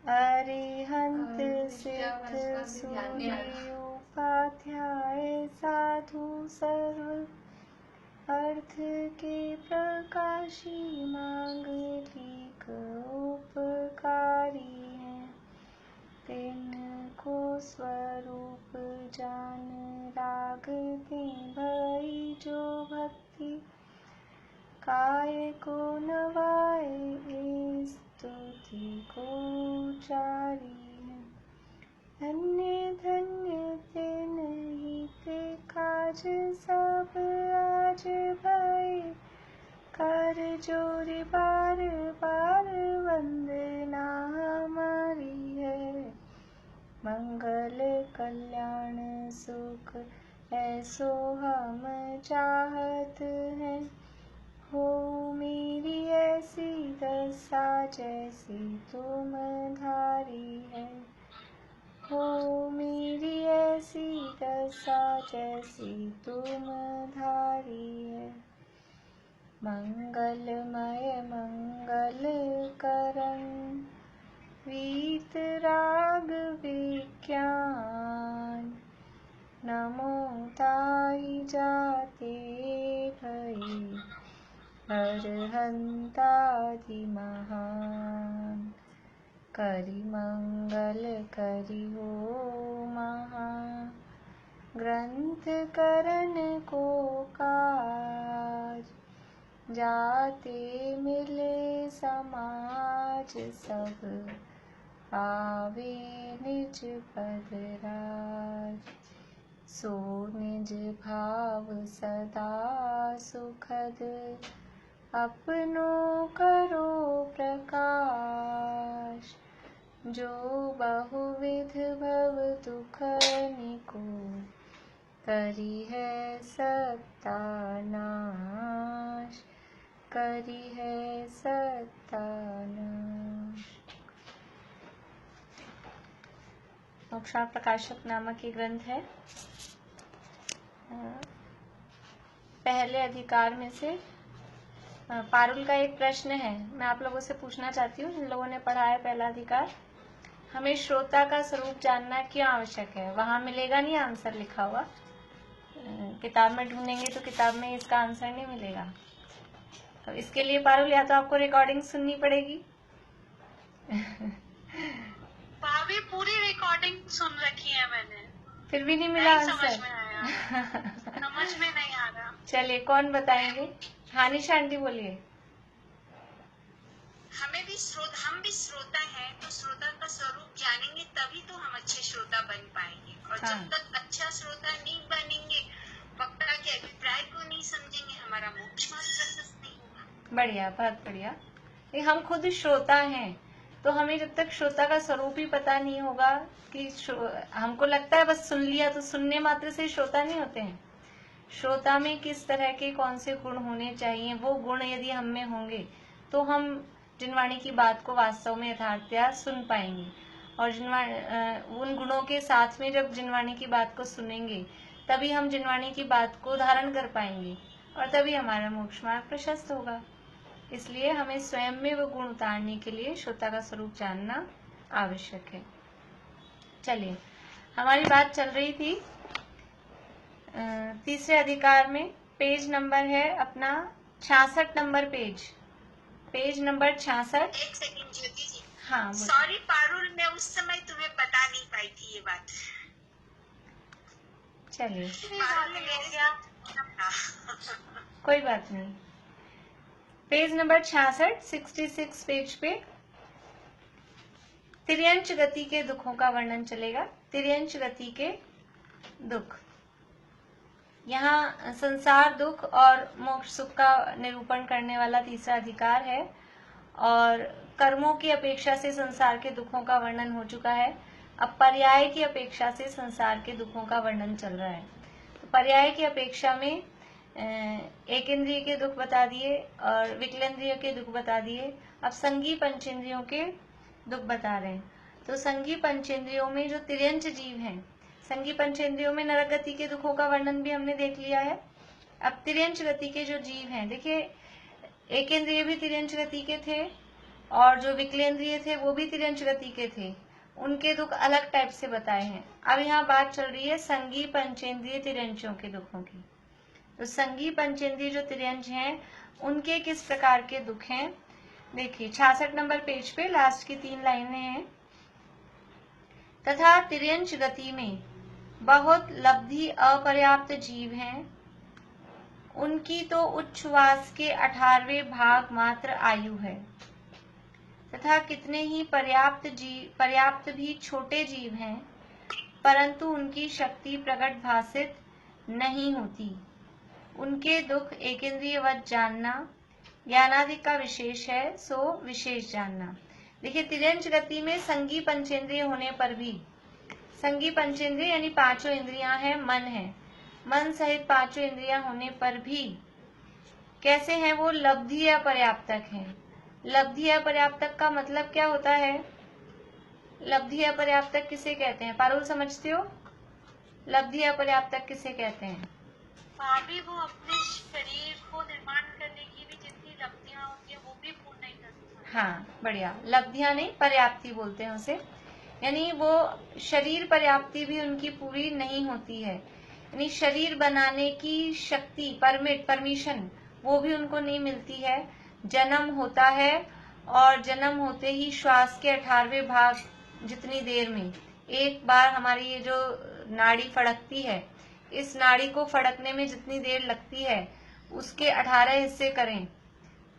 अरिहंत सिद्ध सूर्य उपाध्याय साधु सर्व अर्थ के प्रकाशी मांगलिक उपकारी हैं। तिनको स्वरूप जान राग दे भई जो भक्ति काय को नवाए स्तुति को चारी है। धन्य धन्य तिन हित काज सब आज भय कर जोर बार बार वंदना हमारी है। मंगल कल्याण सुख ऐसो हम चाहत हैं। हो मेरी ऐसी दशा जैसी तुम धारी है। हो मेरी ऐसी दशा जैसी तुम धारी है। मंगलमय मंगल करन वीत राग विज्ञान नमो ताहि जाते भई अरहंतादि महान। करि मंगल करि हो महा ग्रंथ करन को काज। जाते मिले समाज सब आवे निज पद राज। सो निज भाव सदा सुखद अपनो करो प्रकाश। जो बहुविध भव दुख निको करी है सत्यानाश। करी है सत्यानाश। मोक्षार्थ प्रकाशक नामक ये ग्रंथ है। पहले अधिकार में से पारुल का एक प्रश्न है, मैं आप लोगों से पूछना चाहती हूँ जिन लोगों ने पढ़ा है पहला अधिकार। हमें श्रोता का स्वरूप जानना क्यों आवश्यक है? वहां मिलेगा नहीं आंसर लिखा हुआ, किताब में ढूंढेंगे तो किताब में इसका आंसर नहीं मिलेगा। तो इसके लिए पारुल या तो आपको रिकॉर्डिंग सुननी पड़ेगी। भाभी पूरी रिकॉर्डिंग सुन रखी है मैंने, फिर भी नहीं मिला आंसर। समझ में आया। समझ में नहीं आ रहा। चलिए कौन बताएंगे? हाँ निशा आंटी बोलिए। हम भी श्रोता हैं, तो श्रोता का स्वरूप जानेंगे तभी तो हम अच्छे श्रोता बन पाएंगे। और हाँ। जब तक अच्छा श्रोता नहीं बनेंगे, वक्ता के अभिप्राय को नहीं समझेंगे, हमारा मोक्ष मार्ग प्रशस्त नहीं होगा। बढ़िया, बहुत बढ़िया। हम खुद श्रोता हैं, तो हमें जब तक श्रोता का स्वरूप ही पता नहीं होगा कि हमको लगता है बस सुन लिया, तो सुनने मात्र से श्रोता नहीं होते हैं। श्रोता में किस तरह के कौन से गुण होने चाहिए, वो गुण यदि हम में होंगे तो हम जिनवाणी की बात को वास्तव में यथार्थया सुन पाएंगे। और उन गुणों के साथ में जब जिनवाणी की बात को सुनेंगे तभी हम जिनवाणी की बात को धारण कर पाएंगे और तभी हमारा मोक्ष मार्ग प्रशस्त होगा। इसलिए हमें स्वयं में वो गुण उतारने के लिए श्रोता का स्वरूप जानना आवश्यक है। चलिए, हमारी बात चल रही थी तीसरे अधिकार में। पेज नंबर है अपना 66 नंबर पेज नंबर 66। एक सेकंड ज्योति जी। हाँ सॉरी पारुल, मैं उस समय तुम्हें बता नहीं पाई थी ये बात। चलिए कोई कोई बात नहीं। पेज नंबर 66 66 पेज पे तिर्यंच गति के दुखों का वर्णन चलेगा। तिर्यंच गति के दुख, यहाँ संसार दुख और मोक्ष सुख का निरूपण करने वाला तीसरा अधिकार है। और कर्मों की अपेक्षा से संसार के दुखों का वर्णन हो चुका है। अब पर्याय की अपेक्षा से संसार के दुखों का वर्णन चल रहा है। तो पर्याय की अपेक्षा में एक इंद्रिय के दुख बता दिए और विकलेंद्रिय के दुख बता दिए। अब संगी पंचेंद्रियों के दुख बता रहे हैं। तो संगी पंचेंद्रियों में जो तिर्यंच जीव हैं, संगी पंचेंद्रियों में नरक गति के दुखों का वर्णन भी हमने देख लिया है। अब तिर्यंच गति के जो जीव हैं, देखिए एक इंद्रिय भी तिर्यंच गति के थे और जो विकलेंद्रिय थे वो भी तिर्यंच गति के थे, उनके दुख अलग टाइप से बताए हैं। अब यहाँ बात चल रही है संघी पंचेंद्रिय तिर्यंचों के दुखों की। तो संघी पंचेंद्रिय जो तिर्यंच हैं उनके किस प्रकार के दुख हैं, देखिए 66 नंबर पेज पे लास्ट की 3 लाइनें हैं। तथा तिर्यंच गति में बहुत लब्धि अपर्याप्त जीव हैं, उनकी तो उच्छ्वास के 18वें भाग मात्र आयु है। तथा कितने ही पर्याप्त भी छोटे जीव हैं, परंतु उनकी शक्ति प्रकट भाषित नहीं होती। उनके दुख एकेंद्रियवत जानना, ज्ञानादि का विशेष है सो विशेष जानना। देखिए तिर्यंच गति में संघी पंचेंद्रिय होने पर भी, संघी पंचेंद्रिय यानी पांचों इंद्रियां हैं, मन है, मन सहित पांचों इंद्रियां होने पर भी कैसे हैं वो, लब्धि अपर्याप्तक हैं। लब्धि अपर्याप्तक का मतलब क्या होता है, लब्धि अपर्याप्तक किसे कहते हैं, पारुल समझते हो? लब्धि अपर्याप्तक किसे कहते हैं? भाभी वो अपने शरीर को निर्माण करने की भी जितनी लब्धियां होती है वो भी पूर्ण नहीं कर सकते। हाँ बढ़िया, लब्धियां नहीं पर्याप्ति बोलते हैं उसे, यानी वो शरीर पर्याप्ति भी उनकी पूरी नहीं होती है, यानी शरीर बनाने की शक्ति, परमिशन वो भी उनको नहीं मिलती है। जन्म होता है और जन्म होते ही श्वास के 18वें भाग जितनी देर में एक बार हमारी ये जो नाड़ी फड़कती है, इस नाड़ी को फड़कने में जितनी देर लगती है उसके 18 हिस्से करें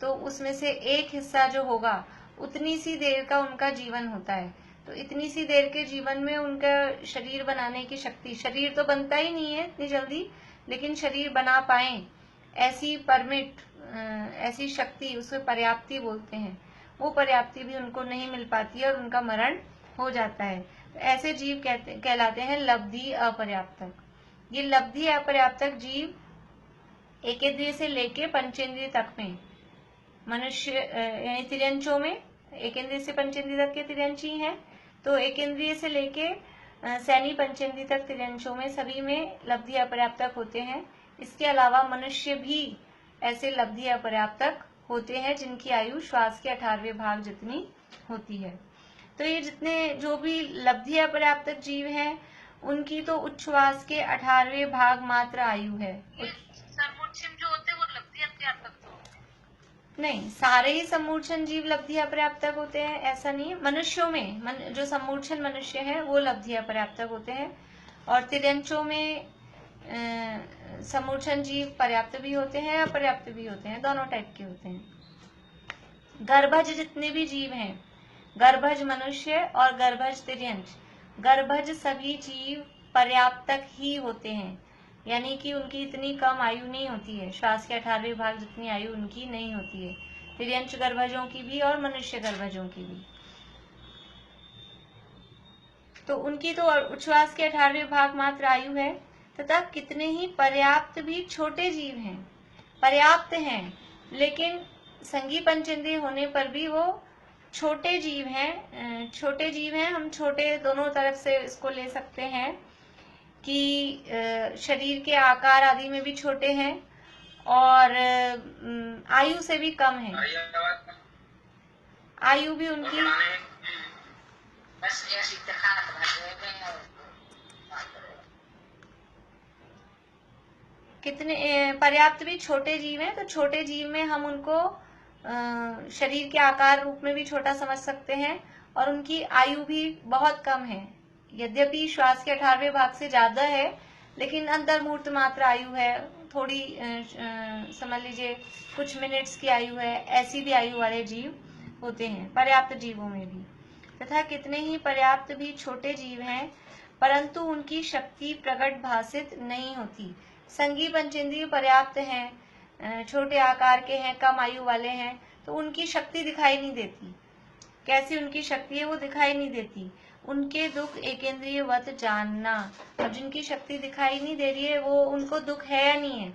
तो उसमें से एक हिस्सा जो होगा उतनी सी देर का उनका जीवन होता है। तो इतनी सी देर के जीवन में उनका शरीर बनाने की शक्ति, शरीर तो बनता ही नहीं है इतनी जल्दी, लेकिन शरीर बना पाए ऐसी ऐसी शक्ति, उसे पर्याप्ति बोलते हैं, वो पर्याप्ति भी उनको नहीं मिल पाती है और उनका मरण हो जाता है। तो ऐसे जीव कहलाते हैं लब्धि अपर्याप्तक। ये लब्धि अपर्याप्तक जीव एकेंद्रिय से लेके पंचेंद्रिय तक में, मनुष्य यानी तिर्यंचों में एकेंद्रिय से पंचेंद्रिय तक के तिर्यंच ही हैं, तो एकेंद्रिय से लेके सैनी पंचेंद्रिय तक तिर्यंचों में सभी में लब्धि अपर्याप्तक होते हैं। इसके अलावा मनुष्य भी ऐसे लब्धि अपर्याप्तक होते हैं जिनकी आयु श्वास के 18वें भाग जितनी होती है। तो ये जितने जो भी लब्धि अपर्याप्तक जीव हैं उनकी तो उच्छ्वास के 18वें भाग मात्र आयु है। समूर्छन जो होते हैं वो लब्धि अपर्याप्तक तो होते हैं? नहीं, सारे ही समूर्छन जीव लब्धि अपर्याप्तक होते हैं ऐसा नहीं है। मनुष्यों में जो समूर्छन मनुष्य हैं वो लब्धि अपर्याप्तक होते हैं, और तिर्यंचों में समूर्छन जीव पर्याप्त भी होते हैं अपर्याप्त भी होते हैं, दोनों टाइप के होते हैं। गर्भज जितने भी जीव हैं, गर्भज मनुष्य और गर्भज तिर्यंच, गर्भज सभी जीव पर्याप्तक ही होते हैं, यानी कि उनकी इतनी कम आयु नहीं होती है, श्वास के 18वें भाग जितनी आयु उनकी नहीं होती है, तिर्यंच गर्भजों की भी और मनुष्य गर्भजों की भी। तो उनकी तो उच्छ्वास के 18वें भाग मात्र आयु है। तथा कितने ही पर्याप्त भी छोटे जीव हैं, पर्याप्त हैं लेकिन संघी पंचेंद्रिय होने पर भी वो छोटे जीव हैं। छोटे जीव हैं, हम छोटे दोनों तरफ से इसको ले सकते हैं कि शरीर के आकार आदि में भी छोटे हैं और आयु से भी कम है, आयु भी उनकी कितने पर्याप्त भी छोटे जीव हैं। तो छोटे जीव में हम उनको शरीर के आकार रूप में भी छोटा समझ सकते हैं और उनकी आयु भी बहुत कम है, यद्यपि श्वास के 18वें भाग से ज्यादा है लेकिन अंतर्मूर्त मात्र आयु है, थोड़ी समझ लीजिए कुछ मिनट्स की आयु है, ऐसी भी आयु वाले जीव होते हैं पर्याप्त जीवों में भी। तथा कितने ही पर्याप्त भी छोटे जीव हैं परंतु उनकी शक्ति प्रकट भाषित नहीं होती। संघी पंचेंद्रिय पर्याप्त हैं, छोटे आकार के हैं, कम आयु वाले हैं, तो उनकी शक्ति दिखाई नहीं देती। कैसी उनकी शक्ति है वो दिखाई नहीं देती। उनके दुख एकेंद्रियवत जानना, अब जिनकी शक्ति दिखाई नहीं दे रही है वो उनको दुख है या नहीं है,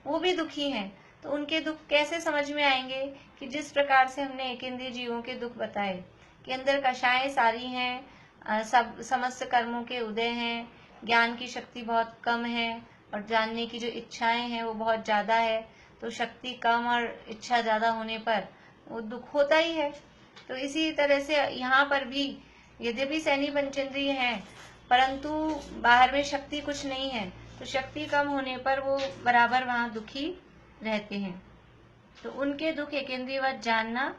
वो भी दुखी हैं, तो उनके दुख कैसे समझ में आएंगे कि जिस प्रकार से हमने एकेंद्रिय जीवों के दुख बताए कि अंदर कषाएं सारी हैं, सब समस्त कर्मों के उदय हैं, ज्ञान की शक्ति बहुत कम है और जानने की जो इच्छाएं हैं वो बहुत ज्यादा है, तो शक्ति कम और इच्छा ज्यादा होने पर वो दुख होता ही है। तो इसी तरह से यहाँ पर भी यद्यपि सैनी पंचेंद्रिय हैं, परंतु बाहर में शक्ति कुछ नहीं है, तो शक्ति कम होने पर वो बराबर वहां दुखी रहते हैं। तो उनके दुख एकेंद्रियवत जानना,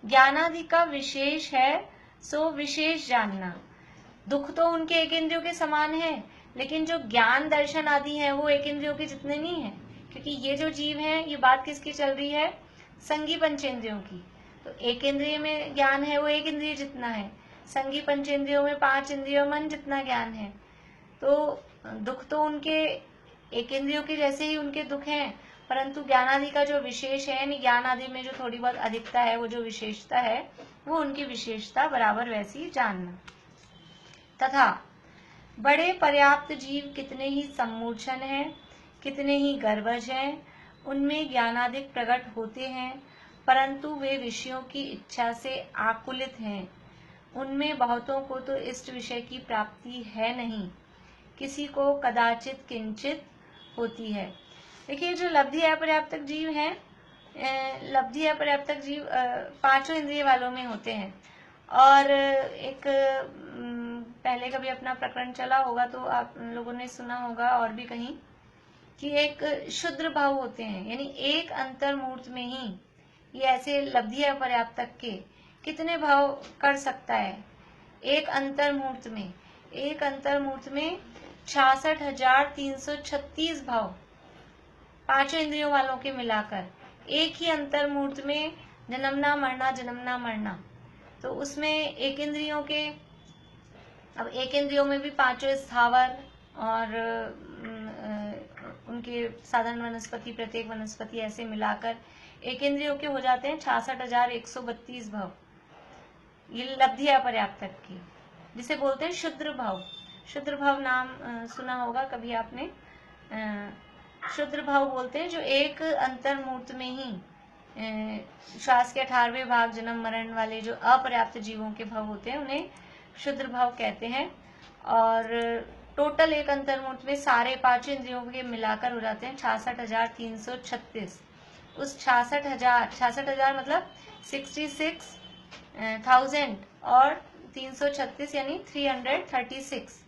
ज्ञानादि का विशेष है सो विशेष जानना। दुख तो उनके एकेंद्रियों के समान है, लेकिन जो ज्ञान दर्शन आदि है वो एकेंद्रियों के जितने नहीं है, क्योंकि ये जो जीव हैं, ये बात किसकी चल रही है, संगी पंचेंद्रियों की। तो एक इंद्रिय में ज्ञान है वो एक इंद्रिय जितना है, संगी पंचेंद्रियों में 5 इंद्रियों मन जितना ज्ञान है। तो दुख तो उनके एक इंद्रियों के जैसे ही उनके दुख हैं, परंतु ज्ञान आदि का जो विशेष है, यानी ज्ञान आदि में जो थोड़ी बहुत अधिकता है, वो जो विशेषता है, वो उनकी विशेषता बराबर वैसी जानना। तथा बड़े पर्याप्त जीव कितने ही सम्मूर्छन हैं, कितने ही गर्भज हैं, उनमें ज्ञानादिक प्रकट होते हैं, परंतु वे विषयों की इच्छा से आकुलित हैं। उनमें बहुतों को तो इष्ट विषय की प्राप्ति है नहीं, किसी को कदाचित किंचित होती है। देखिए, जो लब्धि अपर्याप्तक जीव हैं, लब्धि अपर्याप्तक जीव 5 इंद्रिय वालों में होते हैं। और एक पहले कभी अपना प्रकरण चला होगा तो आप लोगों ने सुना होगा और भी कहीं, कि एक शुद्र भाव होते हैं, यानी एक अंतर्मूर्त में ही ये ऐसे लब्धि अपर्याप्तक के कितने भाव कर सकता है। एक अंतर्मूर्त में 66,336 भाव, 5 इंद्रियों वालों के मिलाकर एक ही अंतर्मूर्त में जन्मना मरना। तो उसमें एक इंद्रियों के, अब एक इंद्रियों में भी 5 स्थावर और उनके साधारण वनस्पति, प्रत्येक वनस्पति, ऐसे मिलाकर एक इंद्रियों के हो जाते हैं 66,132 भाव। ये लब्धि अपर्याप्तक की, जिसे बोलते हैं शुद्र भाव। शुद्र भाव नाम सुना होगा कभी आपने। शुद्र भाव बोलते हैं जो एक अंतर्मूर्त में ही श्वास के 18वें भाग जन्म मरण वाले जो अपर्याप्त जीवों के भाव होते हैं, उन्हें शुद्र भाव कहते हैं। और टोटल एक अंतर्मूर्त में सारे 5 इंद्रियों के मिलाकर हो जाते हैं 66,336। उस 66,000 मतलब 66,000 और 336 यानी 336,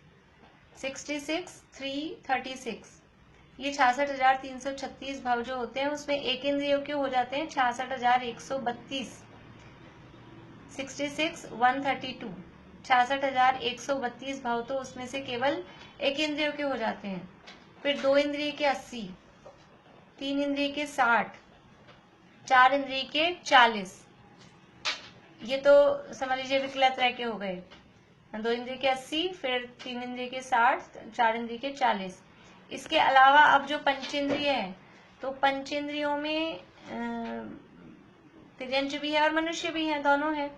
336। ये 66,336 भाव जो होते हैं, उसमें एक इंद्रियों के हो जाते हैं 66,132, 66,132, 66,132 भाव तो उसमें से केवल एक इंद्रियों के हो जाते हैं। फिर 2 इंद्रिय के 80, 3 इंद्रिय के 60, 4 इंद्रिय के 40, ये तो समझ लीजिए विकलत्रय के हो गए। 2 इंद्रिय के 80, फिर 3 इंद्रिय के 60, 4 इंद्रिय के 40। इसके अलावा अब जो पंचेंद्रिय है, तो पंचेंद्रियों में तिर्यंच भी है और मनुष्य भी है, दोनों है।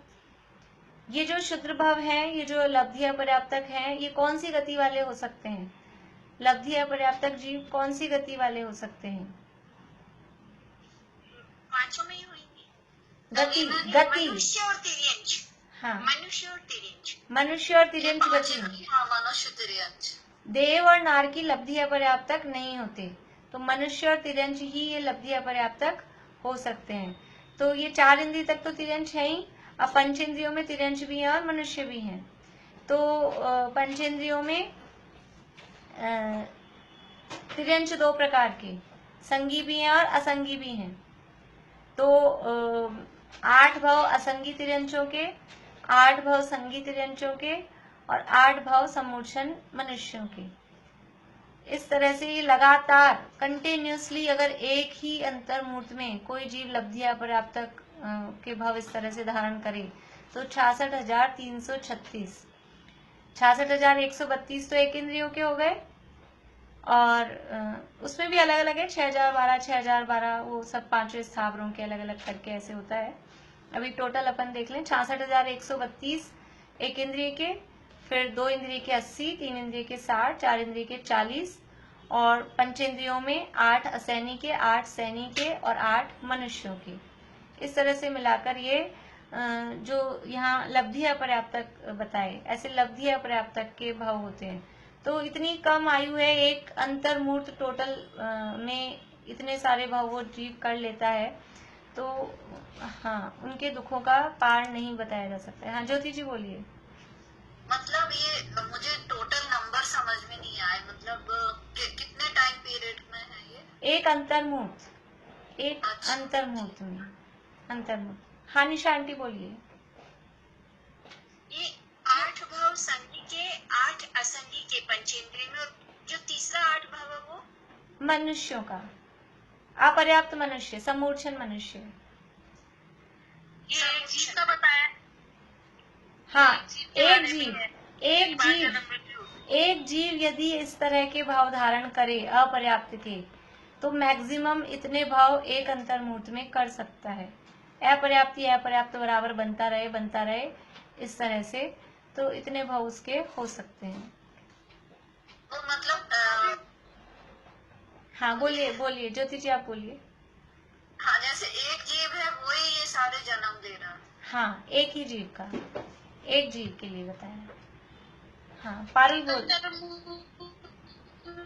ये जो शुद्र भाव है, ये जो लब्धि अपर्याप्तक है, ये कौन सी गति वाले हो सकते हैं? लब्धि अपर्याप्तक जीव कौन सी गति वाले हो सकते हैं? 5 में ही होंगे। गति मनुष्य और तिर्यंच। हाँ, मनुष्य और तिर्यंच गति। मनुष्य तिर्यंच। देव और नार की लब्धि अपर्याप्तक नहीं होते, तो मनुष्य और तिर्यंच ही ये लब्धि अपर्याप्तक हो सकते हैं। तो ये 4 इंद्रिय तक तो तिर्यंच है ही, अब पंचेंद्रियों में तिर्यंच भी है और मनुष्य भी है। तो पंचेंद्रियों में तिर्यंच 2 प्रकार के, संगी भी हैं और असंगी भी हैं। तो 8 भाव असंगी तिर्यंचों के, 8 भाव संगी तिर्यंचों के और 8 भाव सम्मूर्छन मनुष्यों के। इस तरह से ये लगातार कंटिन्यूसली अगर एक ही अंतर्मूर्त में कोई जीव लब्धि अपर्याप्तक के भाव इस तरह से धारण करे, तो 66,336, 66,132 तो एक इंद्रियों के हो गए, और उसमें भी अलग अलग है, 6,012, 6,012, वो सब 5 स्थावरों के अलग अलग करके ऐसे होता है। अभी टोटल अपन देख लें, 66,132 एक इंद्रिय के, फिर 2 इंद्रिय के 80, 3 इंद्रिय के 60, 4 इंद्रिय के 40, और पंचेंद्रियों में 8 असैनी के, 8 सैनी के और 8 मनुष्यों के। इस तरह से मिलाकर ये जो यहाँ लब्धि अपर्याप्तक बताए, ऐसे लब्धि अपर्याप्तक के भाव होते हैं। तो इतनी कम आयु है, एक अंतर्मूर्त टोटल में इतने सारे भाव वो जीव कर लेता है। तो हाँ, उनके दुखों का पार नहीं बताया जा सकता है। हाँ ज्योति जी बोलिए। मतलब ये मुझे टोटल नंबर समझ में नहीं आए, मतलब कितने टाइम पीरियड में है ये? एक अंतर्मुहूर्त, एक अच्छा। अंतर्मुहूर्त में, अंतर्मुहूर्त। हाँ निशा आंटी बोलिए। ये 8 भाव संधि के, 8 असंधि के पंचेंद्रिय में, और जो तीसरा 8 भाव है वो मनुष्यों का, अपर्याप्त मनुष्य, समूर्छन मनुष्य। ये एक जीव का बताया। हाँ, एक जीव, एक जीव यदि इस तरह के भाव धारण करे अपर्याप्त के, तो मैक्सिमम इतने भाव एक अंतर्मुहूर्त में कर सकता है। अपर्याप्त बराबर बनता रहे इस तरह से, तो इतने भाव उसके हो सकते हैं। तो मतलब हाँ बोलिए ज्योति जी, आप बोलिए। हाँ, जैसे एक जीव है वही ये सारे जन्म दे रहा है। हाँ, एक ही जीव का, एक जीव के लिए बताया। हाँ पारुल बोल।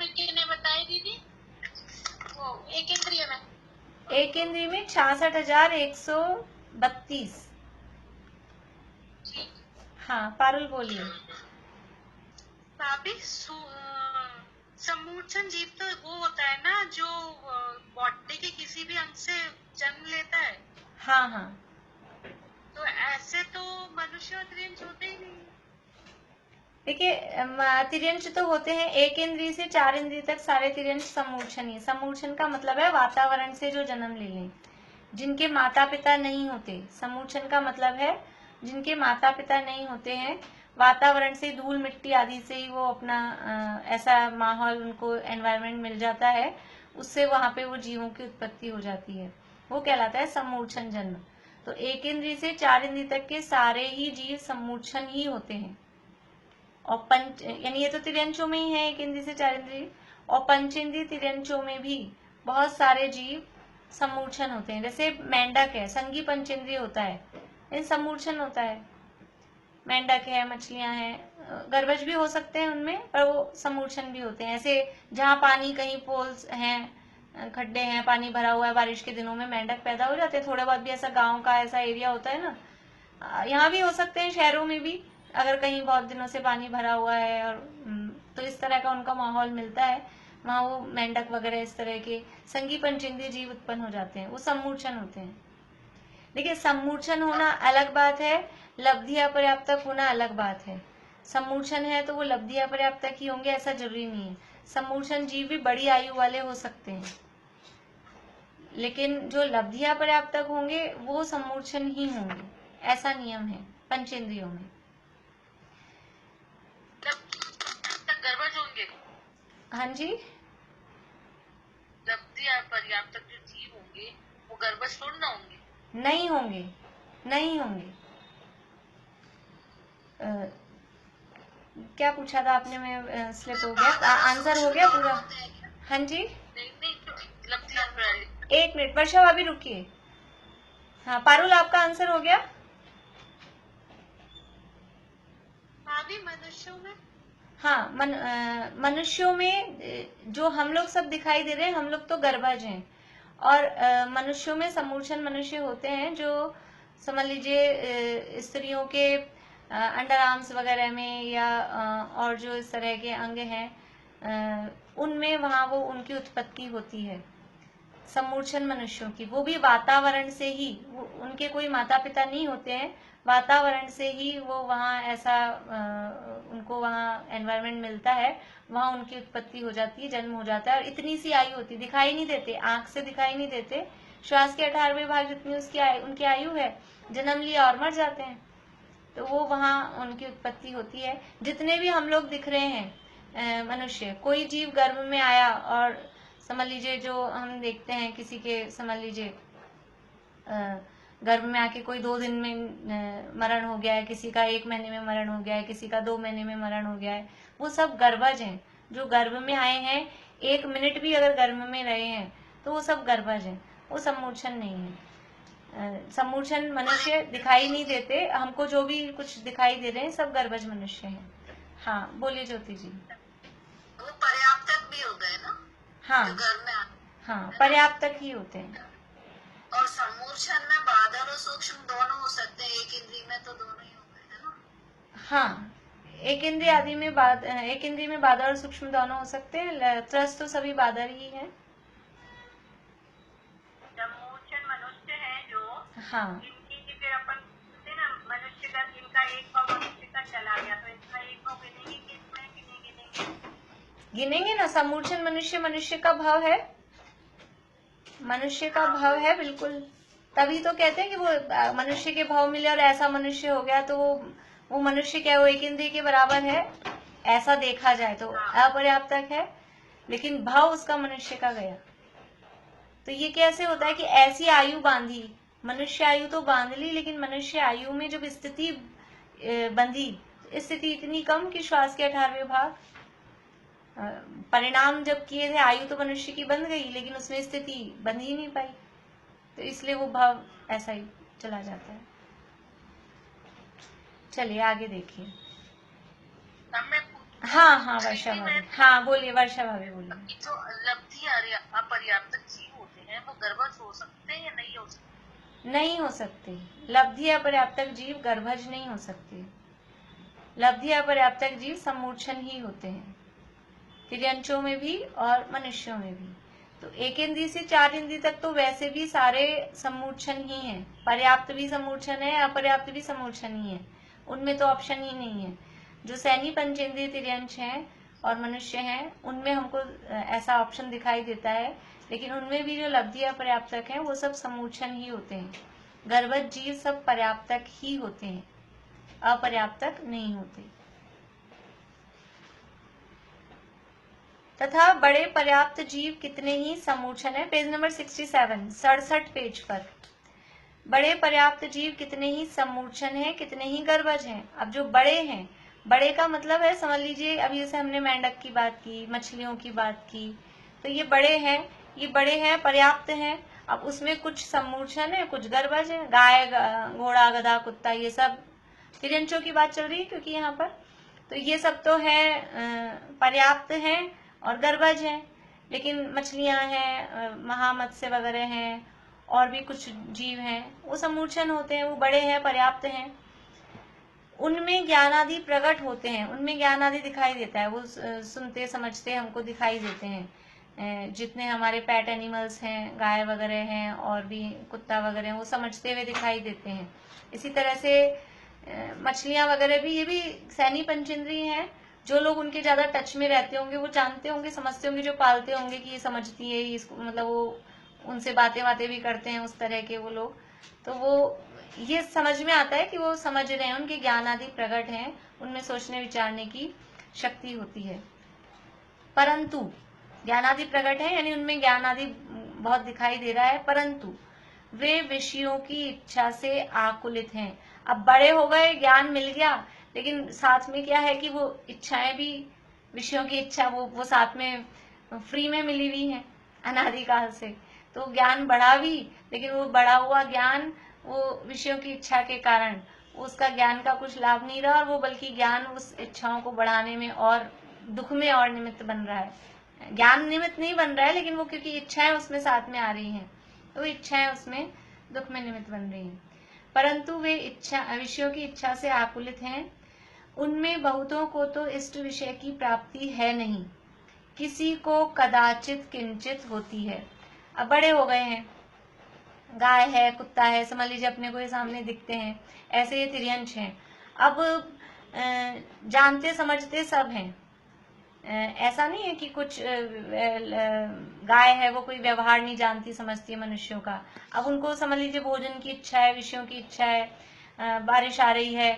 कितने बताई दीदी? वो एक इंद्रिय में, एक इंद्रिय में 66,132। हाँ पारुल बोलिए। भाभी समूर्छन जीव तो वो होता है ना जो बॉडी के किसी भी अंग से जन्म लेता है। हाँ, तो ऐसे तो मनुष्य और त्रियंश होते ही नहीं। देखिए तिर्यंश तो होते हैं, एक इंद्रिय से 4 इंद्रिय तक सारे तिर्यंश समूर्छन ही। समूर्छन का मतलब है वातावरण से जो जन्म ले लें, जिनके माता पिता नहीं होते। समूर्छन का मतलब है जिनके माता पिता नहीं होते हैं, वातावरण से, धूल मिट्टी आदि से ही वो अपना ऐसा माहौल, उनको एनवायरनमेंट मिल जाता है, उससे वहां पे वो जीवों की उत्पत्ति हो जाती है, वो कहलाता है समूर्छन जन्म। तो एक इंद्रिय से 4 इंद्रिय तक के सारे ही जीव समूर्छन ही होते हैं। और पंच, यानी ये तो तिर्यंशों में ही है, एक इंद्रिय से 4 इंद्रिय। और पंचेंद्रिय तिर्यंशों में भी बहुत सारे जीव समूर्छन होते हैं। जैसे मेंढक है, संघी पंचेंद्रिय होता है, इन समूर्छन होता है। मेंढक है, मछलियां हैं, गर्भज भी हो सकते हैं उनमें, पर वो समूर्छन भी होते हैं। ऐसे जहाँ पानी, कहीं पोल्स हैं, खड्डे हैं, पानी भरा हुआ है, बारिश के दिनों में मेंढक पैदा हो जाते हैं। थोड़ा बहुत भी ऐसा गांव का ऐसा एरिया होता है ना, यहाँ भी हो सकते हैं, शहरों में भी, अगर कहीं बहुत दिनों से पानी भरा हुआ है और तो इस तरह का उनका माहौल मिलता है, वहाँ वो मेंढक वगैरह इस तरह के संघी पंचेंद्रिय जीव उत्पन्न हो जाते हैं, वो समूर्छन होते हैं। देखिए समूर्छन होना अलग बात है, लब्धि अपर्याप्तक होना अलग बात है। समूर्छन है तो वो लब्धि अपर्याप्तक ही होंगे ऐसा जरूरी नहीं है। समूर्छन जीव भी बड़ी आयु वाले हो सकते हैं, लेकिन जो लब्धि अपर्याप्तक होंगे वो समूर्छन ही होंगे, ऐसा नियम है पंचेंद्रियों में। गर्भज होंगे। हाँ जी, लब्धि अपर्याप्तक जो जीव होंगे वो गर्भज थोड़ी ना होंगे। नहीं होंगे, नहीं होंगे। क्या पूछा था आपने? मैं स्लिप हो गया, आंसर हो गया पूरा। हाँ जी, एक मिनट वर्षा भाभी रुकिए। हाँ पारुल, आपका आंसर हो गया। भाभी मनुष्यों में, हाँ मनुष्यों में जो हम लोग सब दिखाई दे रहे हैं, हम लोग तो गर्भज हैं। और मनुष्यों में समूर्छन मनुष्य होते हैं जो समझ लीजिए स्त्रियों के अंडर आर्म्स वगैरह में या और जो इस तरह के अंग हैं उनमें, वहाँ वो उनकी उत्पत्ति होती है समूर्छन मनुष्यों की। वो भी वातावरण से ही, उनके कोई माता पिता नहीं होते हैं, वातावरण से ही वो वहाँ ऐसा उनको वहाँ एनवायरनमेंट मिलता है, वहाँ उनकी उत्पत्ति हो जाती है, जन्म हो जाता है। और इतनी सी आयु होती, दिखाई नहीं देते, आंख से दिखाई नहीं देते, श्वास के 18वें भाग जितनी उनकी आयु है, जन्म लिया और मर जाते हैं, तो वो वहाँ उनकी उत्पत्ति होती है। जितने भी हम लोग दिख रहे हैं मनुष्य, कोई जीव गर्भ में आया और समझ लीजिए जो हम देखते हैं किसी के, समझ लीजिए गर्भ में आके कोई 2 दिन में मरण हो गया है, किसी का 1 महीने में मरण हो गया है, किसी का 2 महीने में मरण हो गया है, वो सब गर्भज हैं। जो गर्भ में आए हैं, 1 मिनट भी अगर गर्भ में रहे हैं तो वो सब गर्भज हैं, वो समूर्छन नहीं है। समूर्छन मनुष्य दिखाई नहीं देते हमको, जो भी कुछ दिखाई दे रहे हैं सब गर्भज मनुष्य हैं। हाँ बोलिए ज्योति जी। वो पर्याप्तक भी हो गए ना? हाँ जो घर में हाँ पर्याप्तक ही होते हैं। और सम्मूर्छन में बादल और सूक्ष्म दोनों हो सकते हैं, एक इंद्री में तो दोनों ही हो गए, है ना? हाँ, एक इंद्रिय में बादल और सूक्ष्म दोनों हो सकते हैं। त्रस्त तो सभी बादल ही हैं। सम्मोचन मनुष्य है जो, हाँ, इनकी फिर अपन बोलते हैं ना, मनुष्य का, इनका एक भाव मनुष्य का चला गया, तो इसका एक भाव गिनेंगे कि इसमें कि नहीं गिनेंगे? गिनेंगे ना। सम्मूर्छन मनुष्य का भाव है, मनुष्य का भाव है, बिल्कुल। तभी तो कहते हैं कि वो मनुष्य के भाव मिले और ऐसा मनुष्य हो गया, तो वो मनुष्य क्या, वो एक इंद्रिय के बराबर है, ऐसा देखा जाए तो अपर्याप्तक है, लेकिन भाव उसका मनुष्य का गया। तो ये कैसे होता है कि ऐसी आयु बांधी, मनुष्य आयु तो बांध ली, लेकिन मनुष्य आयु में जब स्थिति बंधी, स्थिति इतनी कम कि श्वास के 18वें भाग, परिणाम जब किए थे, आयु तो मनुष्य की बंध गई, लेकिन उसमें स्थिति बंध ही नहीं पाई, तो इसलिए वो भाव ऐसा ही चला जाता है। चलिए आगे देखिए। हाँ वर्षा भाभी, हाँ बोलिए वर्षा भाभी, बोलिए। जो लब्धि अपर्याप्तक जीव होते हैं वो गर्भज हो सकते हैं या नहीं हो सकते? नहीं हो सकते। लब्धि अपर्याप्तक जीव गर्भज नहीं हो सकते। लब्धि अपर्याप्तक जीव सम्मूर्छन ही होते हैं, तिर्यंचों में भी और मनुष्यों में भी। तो 1 इंद्रिय से 4 इंद्रिय तक तो वैसे भी सारे सम्मूर्छन ही हैं। पर्याप्त भी सम्मूर्छन है, अपर्याप्त भी सम्मूर्छन ही है, उनमें तो ऑप्शन ही नहीं है। जो सैनी पंचेंद्रिय तिर्यंच हैं और मनुष्य हैं, उनमें हमको ऐसा ऑप्शन दिखाई देता है, लेकिन उनमें भी जो लब्धि अपर्याप्तक हैं वो सब सम्मूर्छन ही होते हैं। गर्भज जीव सब पर्याप्तक ही होते हैं, अपर्याप्तक नहीं होते। तथा बड़े पर्याप्त जीव कितने ही सम्मूर्छन है, पेज नंबर 67, 67 पेज पर। बड़े पर्याप्त जीव कितने ही सम्मूर्छन है, कितने ही गर्भज हैं। अब जो बड़े हैं, बड़े का मतलब है, समझ लीजिए अभी जैसे हमने मेंढक की बात की, मछलियों की बात की, तो ये बड़े हैं, ये बड़े हैं, पर्याप्त हैं। अब उसमें कुछ सम्मूर्छन है, कुछ गर्भज है। गाय, घोड़ा, गधा, कुत्ता, ये सब तिर्यंचों की बात चल रही है, क्योंकि यहाँ पर तो ये सब तो है पर्याप्त हैं और गर्भज हैं। लेकिन मछलियां हैं, महामत्स्य वगैरह हैं, और भी कुछ जीव हैं, वो सम्मूर्छन होते हैं, वो बड़े हैं, पर्याप्त हैं। उनमें ज्ञान आदि प्रकट होते हैं, उनमें ज्ञान आदि दिखाई देता है, वो सुनते समझते हमको दिखाई देते हैं। जितने हमारे पेट एनिमल्स हैं, गाय वगैरह हैं और भी कुत्ता वगैरह हैं, वो समझते हुए दिखाई देते हैं। इसी तरह से मछलियां वगैरह भी, ये भी सैनी पंचेंद्रिय हैं। जो लोग उनके ज्यादा टच में रहते होंगे वो जानते होंगे, समझते होंगे, जो पालते होंगे कि ये समझती है, इसको मतलब वो उनसे बातें भी करते हैं उस तरह के वो लोग, तो वो ये समझ में आता है कि वो समझ रहे हैं, उनके ज्ञान आदि प्रकट हैं, उनमें सोचने विचारने की शक्ति होती है। परंतु ज्ञान आदि प्रकट है, यानी उनमें ज्ञान आदि बहुत दिखाई दे रहा है, परंतु वे विषयों की इच्छा से आकुलित हैं। अब बड़े हो गए, ज्ञान मिल गया, लेकिन साथ में क्या है कि वो इच्छाएं भी, विषयों की इच्छा वो साथ में फ्री में मिली हुई है अनादिकाल से। तो ज्ञान बढ़ा भी, लेकिन वो बढ़ा हुआ ज्ञान वो विषयों की इच्छा के कारण उसका ज्ञान का कुछ लाभ नहीं रहा, और वो बल्कि ज्ञान उस इच्छाओं को बढ़ाने में और दुख में और निमित्त बन रहा है। ज्ञान निमित्त नहीं बन रहा है, लेकिन वो क्योंकि इच्छाएं उसमें साथ में आ रही हैं, तो इच्छाएं उसमें दुख में निमित्त बन रही हैं। परंतु वे विषयों की इच्छा से आकुलित हैं। उनमें बहुतों को तो इष्ट विषय की प्राप्ति है नहीं, किसी को कदाचित किंचित होती है। अब बड़े हो गए हैं, गाय है, कुत्ता है, समझ लीजिए अपने को ये सामने दिखते हैं, ऐसे ये तिर्यंच हैं। अब जानते समझते सब हैं, ऐसा नहीं है कि कुछ गाय है वो कोई व्यवहार नहीं जानती समझती है मनुष्यों का। अब उनको समझ लीजिए भोजन की इच्छा है, विषयों की इच्छा है, बारिश आ रही है,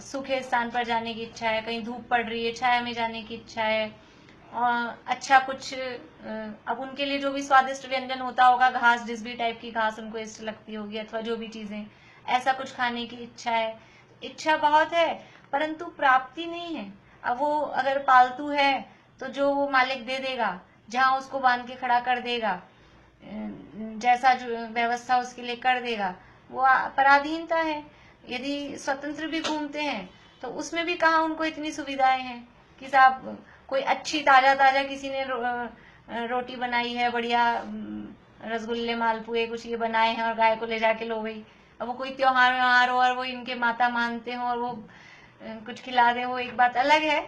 सूखे स्थान पर जाने की इच्छा है, कहीं धूप पड़ रही है, छाया में जाने की इच्छा है, और अच्छा कुछ अब उनके लिए जो भी स्वादिष्ट व्यंजन होता होगा, घास, जिस भी टाइप की घास उनको इष्ट लगती होगी, अथवा जो भी चीजें, ऐसा कुछ खाने की इच्छा है। इच्छा बहुत है, परंतु प्राप्ति नहीं है। अब वो अगर पालतू है तो जो वो मालिक दे देगा, जहां उसको बांध के खड़ा कर देगा, जैसा जो व्यवस्था उसके लिए कर देगा, वो पराधीनता है। यदि स्वतंत्र भी घूमते हैं तो उसमें भी कहाँ उनको इतनी सुविधाएं हैं कि साहब कोई अच्छी ताजा ताजा किसी ने रोटी बनाई है, बढ़िया रसगुल्ले मालपुए कुछ ये बनाए हैं और गाय को ले जाके लो भाई, अब वो कोई त्योहार व्योहार हो और वो इनके माता मानते हो और वो कुछ खिला दे, वो एक बात अलग है।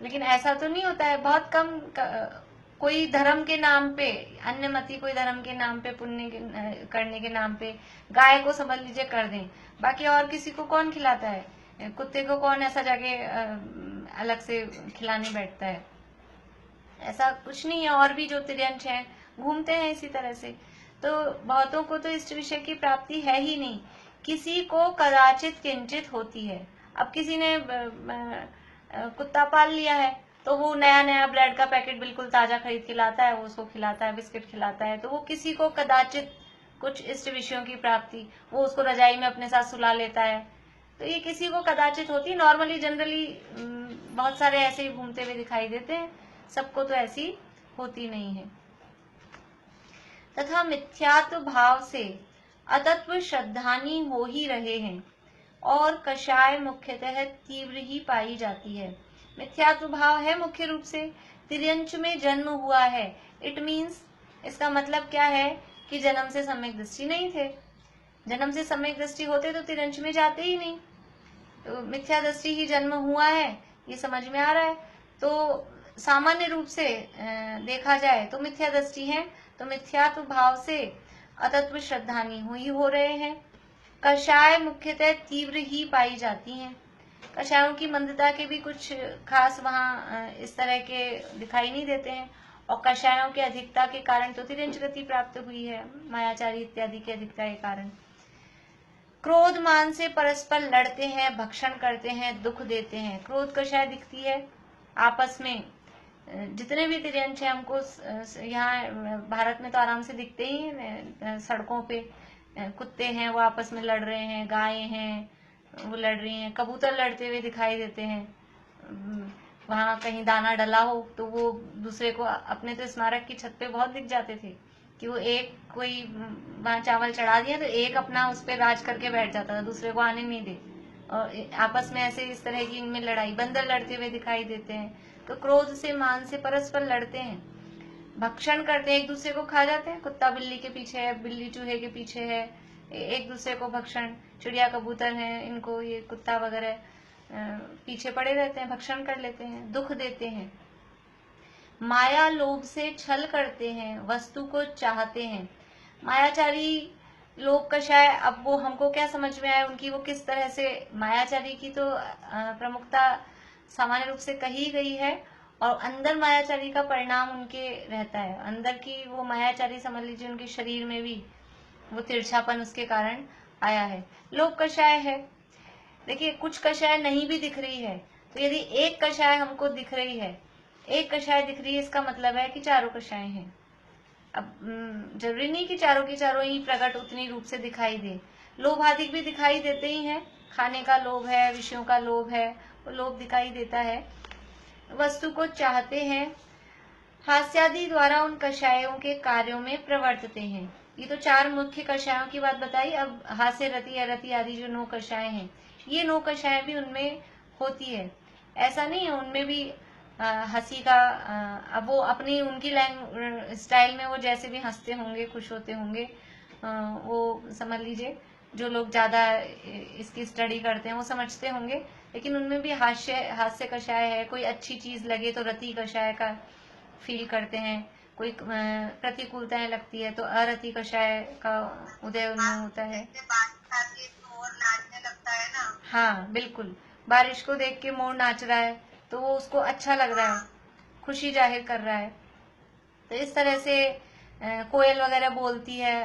लेकिन ऐसा तो नहीं होता है, बहुत कम कोई धर्म के नाम पे, अन्य मती कोई धर्म के नाम पे, पुण्य करने के नाम पे गाय को समझ लीजिए कर दें, बाकी और किसी को कौन खिलाता है? कुत्ते को कौन ऐसा जाके अलग से खिलाने बैठता है? ऐसा कुछ नहीं है। और भी जो तिर्यंश हैं घूमते हैं इसी तरह से। तो बहुतों को तो इस विषय की प्राप्ति है ही नहीं, किसी को कदाचित किंचित होती है। अब किसी ने कुत्ता पाल लिया है तो वो नया नया ब्रेड का पैकेट बिल्कुल ताजा खरीद के लाता है, वो उसको खिलाता है, बिस्किट खिलाता है, तो वो किसी को कदाचित कुछ इष्ट विषयों की प्राप्ति, वो उसको रजाई में अपने साथ सुला लेता है, तो ये किसी को कदाचित होती है। नॉर्मली जनरली बहुत सारे ऐसे ही घूमते हुए दिखाई देते हैं, सबको तो ऐसी होती नहीं है। तथा मिथ्यात्व भाव से अतत्व श्रद्धानी हो ही रहे हैं और कषाय मुख्यतः तीव्र ही पाई जाती है। मिथ्यात्व भाव है मुख्य रूप से, तिर्यंच में जन्म हुआ है, इट मीन्स इसका मतलब क्या है कि जन्म से सम्यक दृष्टि नहीं थे। जन्म से सम्यक दृष्टि होते तो तिर्यंच में जाते ही नहीं, तो मिथ्या दृष्टि ही जन्म हुआ है, ये समझ में आ रहा है। तो सामान्य रूप से देखा जाए तो मिथ्या दृष्टि है, तो मिथ्यात्व भाव से अतत्व श्रद्धानी हुई हो रहे हैं। कषाय मुख्यतः तीव्र ही पाई जाती हैं। कषायों की मंदता के भी कुछ खास वहाँ इस तरह के दिखाई नहीं देते हैं, और कषायों के अधिकता के कारण तो तिर्यंच गति प्राप्त हुई है, मायाचारी इत्यादि की अधिकता के कारण। क्रोध मान से परस्पर लड़ते हैं, भक्षण करते हैं, दुख देते हैं। क्रोध कषाय दिखती है आपस में, जितने भी तिर्यंच हैं हमको यहाँ भारत में तो आराम से दिखते ही हैं, सड़कों पे कुत्ते हैं वो आपस में लड़ रहे हैं, गायें हैं वो लड़ रही हैं, कबूतर लड़ते हुए दिखाई देते हैं। वहां कहीं दाना डला हो तो वो दूसरे को, अपने तो स्मारक की छत पे बहुत दिख जाते थे कि वो एक कोई वहां चावल चढ़ा दिया तो एक अपना उस पर राज करके बैठ जाता था, दूसरे को आने नहीं दे, और आपस में ऐसे इस तरह की इनमें लड़ाई। बंदर लड़ते हुए दिखाई देते हैं। तो क्रोध से मान से परस्पर लड़ते हैं, भक्षण करते हैं, एक दूसरे को खा जाते हैं। कुत्ता बिल्ली के पीछे है, बिल्ली चूहे के पीछे है, एक दूसरे को भक्षण, चिड़िया कबूतर हैं, इनको ये कुत्ता वगैरह पीछे पड़े रहते हैं, भक्षण कर लेते हैं, दुख देते हैं। माया लोभ से छल करते हैं, वस्तु को चाहते हैं। मायाचारी लोभ कषाय, अब वो हमको क्या समझ में आया उनकी, वो किस तरह से मायाचारी की तो प्रमुखता सामान्य रूप से कही गई है, और अंदर मायाचारी का परिणाम उनके रहता है। अंदर की वो मायाचारी समझ लीजिए उनके शरीर में भी वो तिरछापन उसके कारण आया है। लोभ कषाय है। देखिए कुछ कषाय नहीं भी दिख रही है, तो यदि एक कषाय हमको दिख रही है, एक कषाय दिख रही है, इसका मतलब है कि चारों कषाय हैं। अब जरूरी नहीं कि चारों की चारों ही प्रकट उतनी रूप से दिखाई दे, लोभ आदि भी दिखाई देते ही हैं। खाने का लोभ है, विषयों का लोभ है, वो लोभ दिखाई देता है। वस्तु को चाहते हैं, हास्यादि द्वारा उन कषायों के कार्यों में प्रवर्तते हैं। ये तो चार मुख्य कषायों की बात बताई। अब हास्य रति अरति आदि जो 9 कषाय हैं, ये 9 कषाय भी उनमें होती है। ऐसा नहीं है, उनमें भी हंसी का अब वो अपनी उनकी स्टाइल में वो जैसे भी हंसते होंगे, खुश होते होंगे, वो समझ लीजिए जो लोग ज्यादा इसकी स्टडी करते हैं वो समझते होंगे। लेकिन उनमें भी हास्य कषाय है। कोई अच्छी चीज लगे तो रति कषाय का फील करते हैं, कोई प्रतिकूलताएं लगती है तो अरति कषाय का उदय उनमें होता है। मोर नाचने लगता है ना। हाँ बिल्कुल, बारिश को देख के मोर नाच रहा है तो वो उसको अच्छा लग रहा है, खुशी जाहिर कर रहा है। तो इस तरह से कोयल वगैरह बोलती है,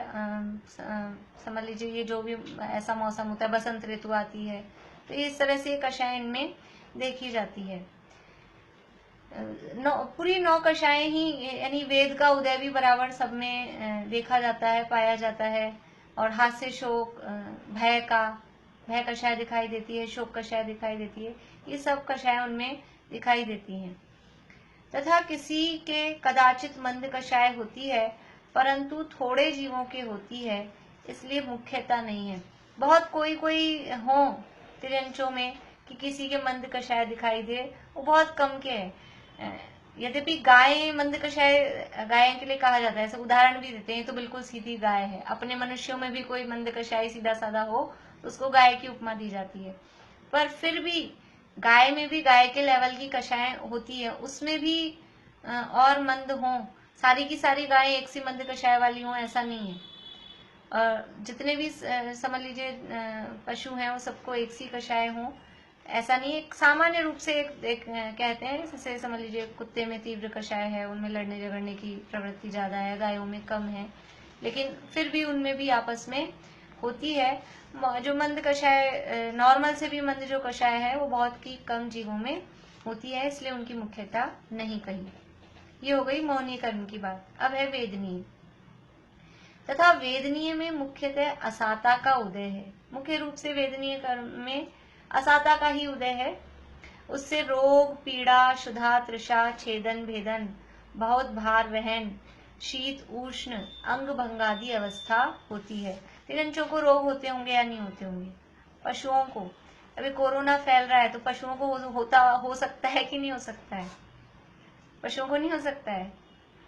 समझ लीजिए ये जो भी ऐसा मौसम होता है, बसंत ऋतु आती है, तो इस तरह से कषाय इनमें देखी जाती है। पूरी 9 कषाएं ही, यानी वेद का उदय भी बराबर सब में देखा जाता है, पाया जाता है। और हास्य शोक भय कषाय दिखाई देती है, शोक कषाय दिखाई देती है, ये सब कषाय उनमें दिखाई देती हैं। तथा किसी के कदाचित मंद कषाय होती है, परंतु थोड़े जीवों के होती है, इसलिए मुख्यता नहीं है। बहुत कोई हो तिर्यंचों में कि किसी के मंद कषाय दिखाई दे, वो बहुत कम के हैं। यद्यपि गाय मंद कषाय गाय के लिए कहा जाता है, ऐसा उदाहरण भी देते हैं, तो बिल्कुल सीधी गाय है। अपने मनुष्यों में भी कोई मंद कषाय सीधा साधा हो तो उसको गाय की उपमा दी जाती है। पर फिर भी गाय में भी गाय के लेवल की कषाय होती है, उसमें भी और मंद हों, सारी की सारी गाय एक सी मंद कषाय वाली हों, ऐसा नहीं है। और जितने भी समझ लीजिए पशु हैं वो सबको एक सी कषाय हों, ऐसा नहीं। एक सामान्य रूप से एक कहते हैं, जैसे समझ लीजिए कुत्ते में तीव्र कषाय है, उनमें लड़ने झगड़ने की प्रवृत्ति ज्यादा है, गायों में कम है, लेकिन फिर भी उनमें भी आपस में होती है। जो मंद कषाय नॉर्मल से भी मंद जो कषाय है वो बहुत ही कम जीवों में होती है, इसलिए उनकी मुख्यता नहीं कही। ये हो गई मौनी कर्म की बात। अब है वेदनीय। तथा वेदनीय में मुख्यतः असाता का उदय है। मुख्य रूप से वेदनीय कर्म में असाता का ही उदय है। उससे रोग, पीड़ा, क्षुधा, तृषा, छेदन, भेदन, बहुत भार वहन, शीत, उष्ण, अंग भंगादि अवस्था होती है। तिरंचों को रोग होते होंगे या नहीं होते होंगे? पशुओं को अभी कोरोना फैल रहा है तो पशुओं को हो सकता है कि नहीं हो सकता है? पशुओं को नहीं हो सकता है?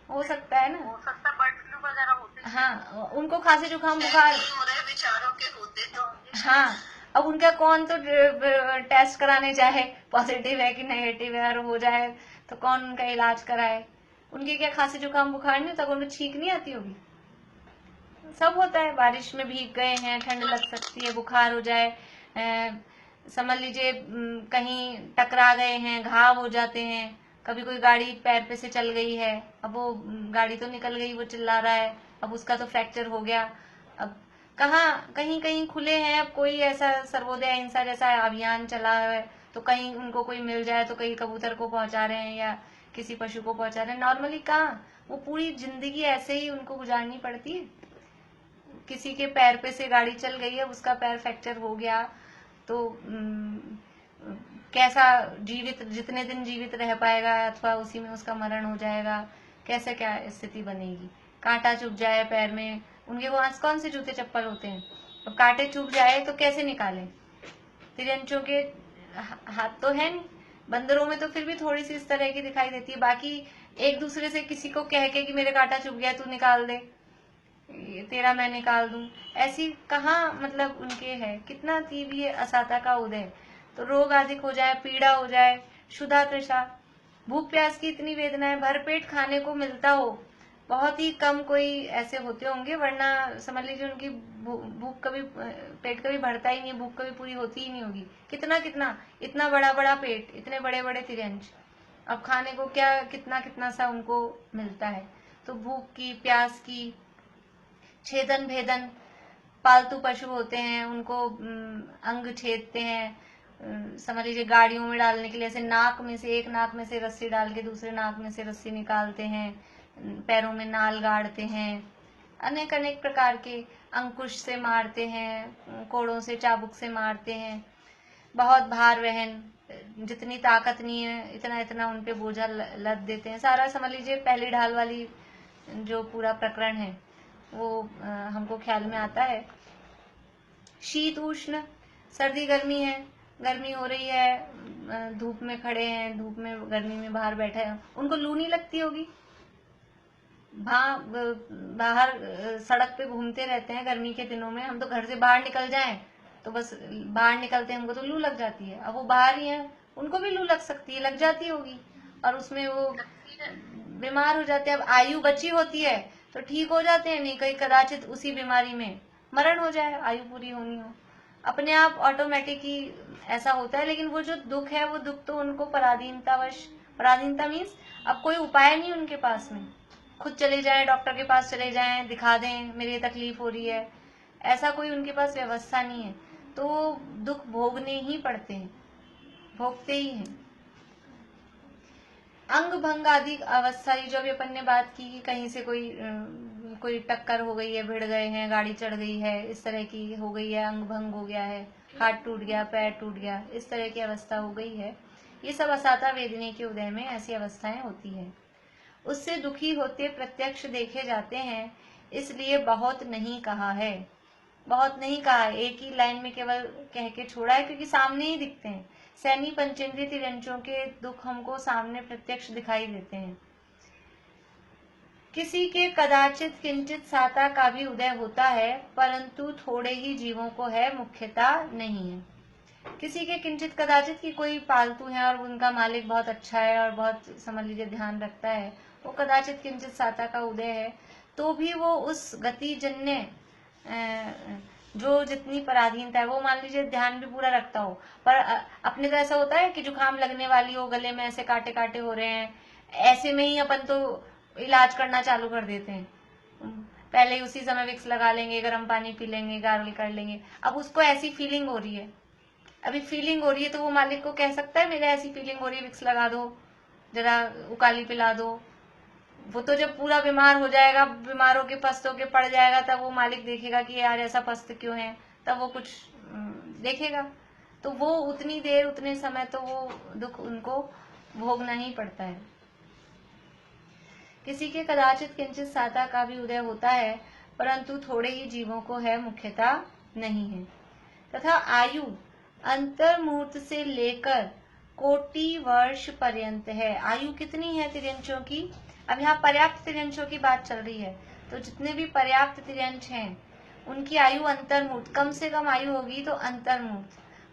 हो सकता है ना। हो सकता, बर्ड फ्लू वगैरह होते हैं। हाँ, उनको खांसी जुकाम बुखार हो रहे बेचारों के होते तो होंगे। हाँ, अब उनका कौन तो टेस्ट कराने जाए पॉजिटिव है कि नेगेटिव है, और हो जाए तो कौन उनका इलाज कराए? उनके क्या खांसी जुकाम बुखार नहीं होता? उनको छींक नहीं आती होगी? सब होता है। बारिश में भीग गए हैं, ठंड लग सकती है, बुखार हो जाए, समझ लीजिए कहीं टकरा गए हैं, घाव हो जाते हैं। कभी कोई गाड़ी पैर पे से चल गई है, अब वो गाड़ी तो निकल गई, वो चिल्ला रहा है, अब उसका तो फ्रैक्चर हो गया। अब कहाँ कहीं कहीं खुले हैं, अब कोई ऐसा सर्वोदय अहिंसा जैसा अभियान चला है तो कहीं उनको कोई मिल जाए तो कहीं कबूतर को पहुंचा रहे हैं या किसी पशु को पहुंचा रहे हैं। नॉर्मली कहाँ, वो पूरी जिंदगी ऐसे ही उनको गुजारनी पड़ती है। किसी के पैर पे से गाड़ी चल गई है, उसका पैर फ्रैक्चर हो गया तो कैसा जीवित, जितने दिन जीवित रह पाएगा अथवा उसी में उसका मरण हो जाएगा, कैसे क्या स्थिति बनेगी? कांटा चुभ जाए पैर में, उनके पास कौन से जूते चप्पल होते हैं? अब कांटे चुभ जाए तो कैसे निकालें? तिरंचों के हाथ तो है नहीं। बंदरों में तो फिर भी थोड़ी सी इस तरह की दिखाई देती है, बाकी एक दूसरे से किसी को कह के कि मेरे कांटा चुभ गया तू निकाल दे, तेरा मैं निकाल दूं, ऐसी कहाँ मतलब उनके है। कितना तीव्र असाता का उदय। तो रोग अधिक हो जाए, पीड़ा हो जाए, क्षुधा तृषा, भूख प्यास की इतनी वेदना है, भरपेट खाने को मिलता हो, बहुत ही कम कोई ऐसे होते होंगे, वरना समझ लीजिए उनकी भूख कभी, पेट कभी भरता ही नहीं, भूख कभी पूरी होती ही नहीं होगी। कितना कितना, इतना बड़ा बड़ा पेट, इतने बड़े बड़े तिरंज, अब खाने को क्या कितना कितना सा उनको मिलता है। तो भूख की, प्यास की, छेदन भेदन, पालतू पशु होते हैं उनको अंग छेदते हैं, समझ लीजिए गाड़ियों में डालने के लिए, ऐसे नाक में से, एक नाक में से रस्सी डाल के दूसरे नाक में से रस्सी निकालते हैं, पैरों में नाल गाड़ते हैं, अनेक अनेक प्रकार के, अंकुश से मारते हैं, कोड़ों से, चाबुक से मारते हैं, बहुत भार वहन, जितनी ताकत नहीं है इतना इतना उनपे बोझा लद देते हैं। सारा समझ लीजिए पहली ढाल वाली जो पूरा प्रकरण है वो हमको ख्याल में आता है। शीत उष्ण, सर्दी गर्मी है, गर्मी हो रही है, धूप में खड़े हैं, धूप में गर्मी में बाहर बैठे हैं, उनको लू नहीं लगती होगी? बाहर सड़क पे घूमते रहते हैं गर्मी के दिनों में, हम तो घर से बाहर निकल जाएं तो बस बाहर निकलते हैं हमको तो लू लग जाती है। अब वो बाहर ही हैं, उनको भी लू लग सकती है, लग जाती होगी, और उसमें वो बीमार हो जाते हैं। अब आयु बची होती है तो ठीक हो जाते हैं, नहीं कहीं कदाचित उसी बीमारी में मरण हो जाए, आयु पूरी होनी हो, अपने आप ऑटोमेटिक ही ऐसा होता है। लेकिन वो जो दुख है, वो दुख तो उनको पराधीनतावश, पराधीनता मीन्स अब कोई उपाय नहीं उनके पास में, खुद चले जाएं, डॉक्टर के पास चले जाएं, दिखा दें मेरी ये तकलीफ हो रही है, ऐसा कोई उनके पास व्यवस्था नहीं है, तो दुख भोगने ही पड़ते हैं, भोगते ही हैं। अंग भंग आदि अवस्था, ये जो भी अपन ने बात की कि कहीं से कोई टक्कर हो गई है, भिड़ गए हैं, गाड़ी चढ़ गई है, इस तरह की हो गई है, अंग भंग हो गया है, हाथ टूट गया, पैर टूट गया, इस तरह की अवस्था हो गई है, ये सब असाता वेदनी के उदय में ऐसी अवस्थाएं होती है। उससे दुखी होते प्रत्यक्ष देखे जाते हैं, इसलिए बहुत नहीं कहा है। बहुत नहीं कहा, एक ही लाइन में केवल कह के छोड़ा है, क्योंकि सामने ही दिखते हैं। सैनी पंचेंद्रिय तिर्यंचों के दुख हमको सामने प्रत्यक्ष दिखाई देते हैं। किसी के कदाचित किंचित साता का भी उदय होता है, परंतु थोड़े ही जीवों को है, मुख्यता नहीं है। किसी के किंचित कदाचित की कोई पालतू है और उनका मालिक बहुत अच्छा है और बहुत समझ लीजिए ध्यान रखता है, वो कदाचित किंचित साता का उदय है, तो भी वो उस गतिजन्य जो जितनी पराधीनता है वो मान लीजिए ध्यान भी पूरा रखता हो, पर अपने तो ऐसा होता है कि जुकाम लगने वाली हो, गले में ऐसे कांटे कांटे हो रहे हैं, ऐसे में ही अपन तो इलाज करना चालू कर देते हैं, पहले ही उसी समय विक्स लगा लेंगे, गर्म पानी पी लेंगे, गार्गल कर लेंगे। अब उसको ऐसी फीलिंग हो रही है, अभी फीलिंग हो रही है, तो वो मालिक को कह सकता है मेरे ऐसी फीलिंग हो रही है, विक्स लगा दो, जरा उकाली पिला दो। वो तो जब पूरा बीमार हो जाएगा, बीमारों के पस्त होके पड़ जाएगा, तब वो मालिक देखेगा कि यार ऐसा पस्त क्यों है, तब वो कुछ देखेगा। तो वो उतनी देर उतने समय तो वो दुख उनको भोगना ही पड़ता है। किसी के कदाचित किंचित साता का भी उदय होता है, परंतु थोड़े ही जीवों को है, मुख्यता नहीं है। तथा आयु अंतर मुहूर्त से लेकर कोटि वर्ष पर्यंत है। आयु कितनी है तिर्यंचों की? अब यहाँ पर्याप्त तिर्यंचों की बात चल रही है, तो जितने भी पर्याप्त तिर्यंच हैं उनकी आयु अंतर्मुहूर्त, कम से कम आयु होगी तो